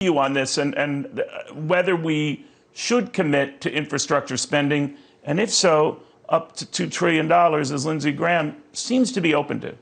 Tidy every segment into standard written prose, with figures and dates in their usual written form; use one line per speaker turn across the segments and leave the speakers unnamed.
you on this and whether we should commit to infrastructure spending, and if so, up to $2 trillion, as Lindsey Graham seems to be open to.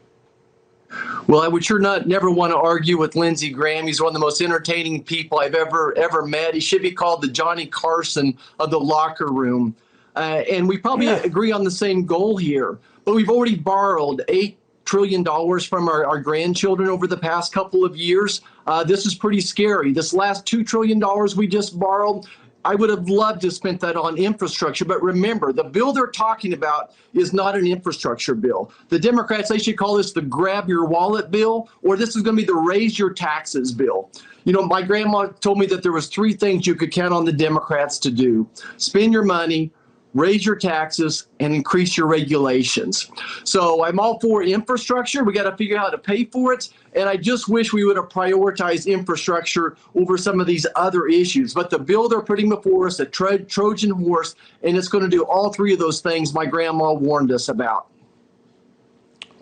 Well, I would sure never want to argue with Lindsey Graham. He's one of the most entertaining people I've ever met. He should be called the Johnny Carson of the locker room. And we probably agree on the same goal here. But we've already borrowed $8 trillion from our grandchildren over the past couple of years. This is pretty scary. This last $2 trillion we just borrowed, I would have loved to spend that on infrastructure. But remember, the bill they're talking about is not an infrastructure bill. The Democrats, they should call this the grab your wallet bill, or this is going to be the raise your taxes bill. You know, my grandma told me that there was 3 things you could count on the Democrats to do: spend your money, raise your taxes, and increase your regulations. So I'm all for infrastructure. We got to figure out how to pay for it. And I just wish we would have prioritized infrastructure over some of these other issues. But the bill they're putting before us, a Trojan horse, and it's going to do all 3 of those things my grandma warned us about.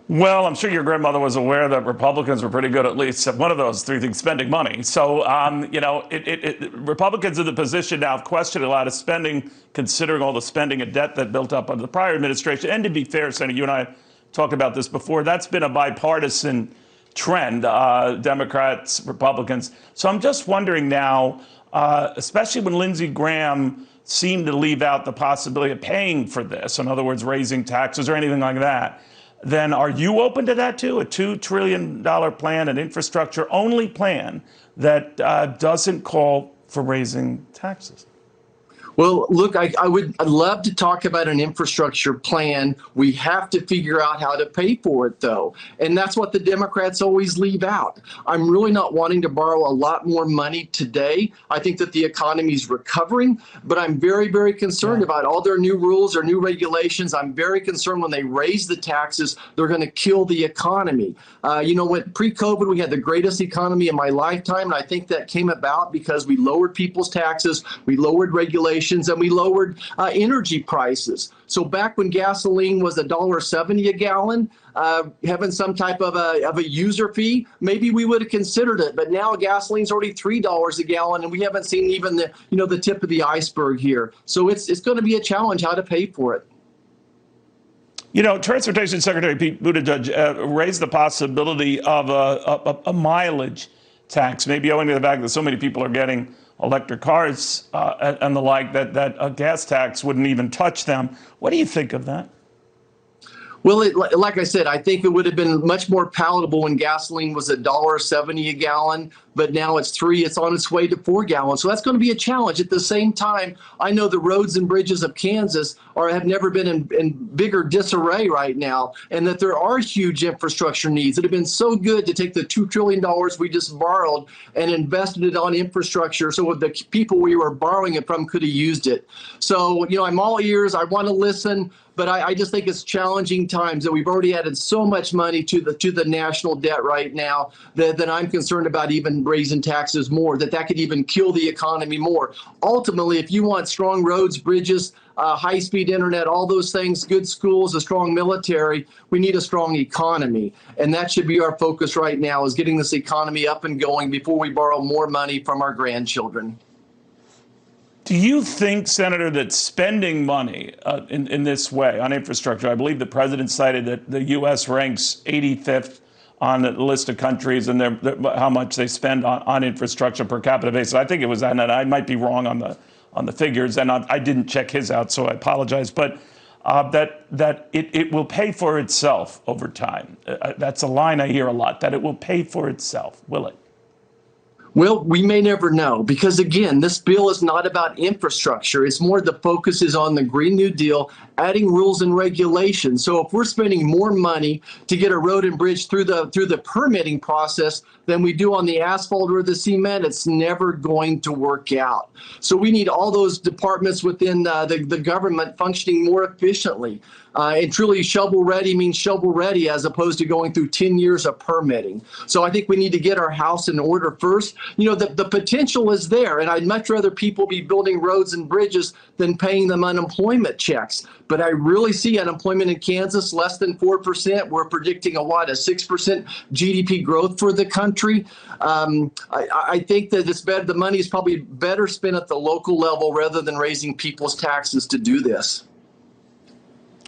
Well, I'm sure your grandmother was aware that Republicans were pretty good at least at one of those 3 things, spending money. So, you know, Republicans in the position now of questioning a lot of spending, considering all the spending and debt that built up under the prior administration. And to be fair, Senator, you and I talked about this before. That's been a bipartisan trend, Democrats, Republicans. So I'm just wondering now, especially when Lindsey Graham seemed to leave out the possibility of paying for this, in other words, raising taxes or anything like that, then are you open to that too? A $2 trillion plan, an infrastructure-only plan that doesn't call for raising taxes?
Well, look, I'd love to talk about an infrastructure plan. We have to figure out how to pay for it, though. And that's what the Democrats always leave out. I'm really not wanting to borrow a lot more money today. I think that the economy is recovering, but I'm very, very concerned about all their new rules or new regulations. I'm very concerned when they raise the taxes, they're going to kill the economy. You know, when pre-COVID, we had the greatest economy in my lifetime, and I think that came about because we lowered people's taxes, we lowered regulations, and we lowered energy prices. So back when gasoline was $1.70 a gallon, having some type of a user fee, maybe we would have considered it. But now gasoline's already $3 a gallon, and we haven't seen even the tip of the iceberg here. So it's going to be a challenge how to pay for it.
You know, Transportation Secretary Pete Buttigieg raised the possibility of a mileage tax, maybe owing to the fact that so many people are getting electric cars and the like, that a gas tax wouldn't even touch them. What do you think of that?
Well, like I said, I think it would have been much more palatable when gasoline was $1.70 a gallon, but now it's on its way to 4 gallons. So that's going to be a challenge. At the same time, I know the roads and bridges of Kansas have never been in bigger disarray right now, and that there are huge infrastructure needs. It would have been so good to take the $2 trillion we just borrowed and invested it on infrastructure so the people we were borrowing it from could have used it. So, you know, I'm all ears. I want to listen. But I just think it's challenging times that we've already added so much money to the national debt right now that I'm concerned about even raising taxes more, that could even kill the economy more. Ultimately, if you want strong roads, bridges, high-speed internet, all those things, good schools, a strong military, we need a strong economy. And that should be our focus right now, is getting this economy up and going before we borrow more money from our grandchildren.
Do you think, Senator, that spending money in this way on infrastructure, I believe the president cited that the U.S. ranks 85th on the list of countries and how much they spend on infrastructure per capita basis. I think it was that, and I might be wrong on the figures, and I didn't check his out, so I apologize. But that it will pay for itself over time. That's a line I hear a lot, that it will pay for itself. Will it?
Well, we may never know, because, again, this bill is not about infrastructure. It's more the focus is on the Green New Deal, adding rules and regulations. So if we're spending more money to get a road and bridge through the permitting process than we do on the asphalt or the cement, it's never going to work out. So we need all those departments within the government functioning more efficiently. And truly shovel ready means shovel ready, as opposed to going through 10 years of permitting. So I think we need to get our house in order first. the potential is there. And I'd much rather people be building roads and bridges than paying them unemployment checks. But I really see unemployment in Kansas less than 4%. We're predicting a 6% GDP growth for the country. I think that the money is probably better spent at the local level rather than raising people's taxes to do this.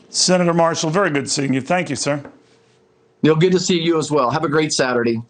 Senator Marshall, very good seeing you. Thank you, sir.
Neil, good to see you as well. Have a great Saturday.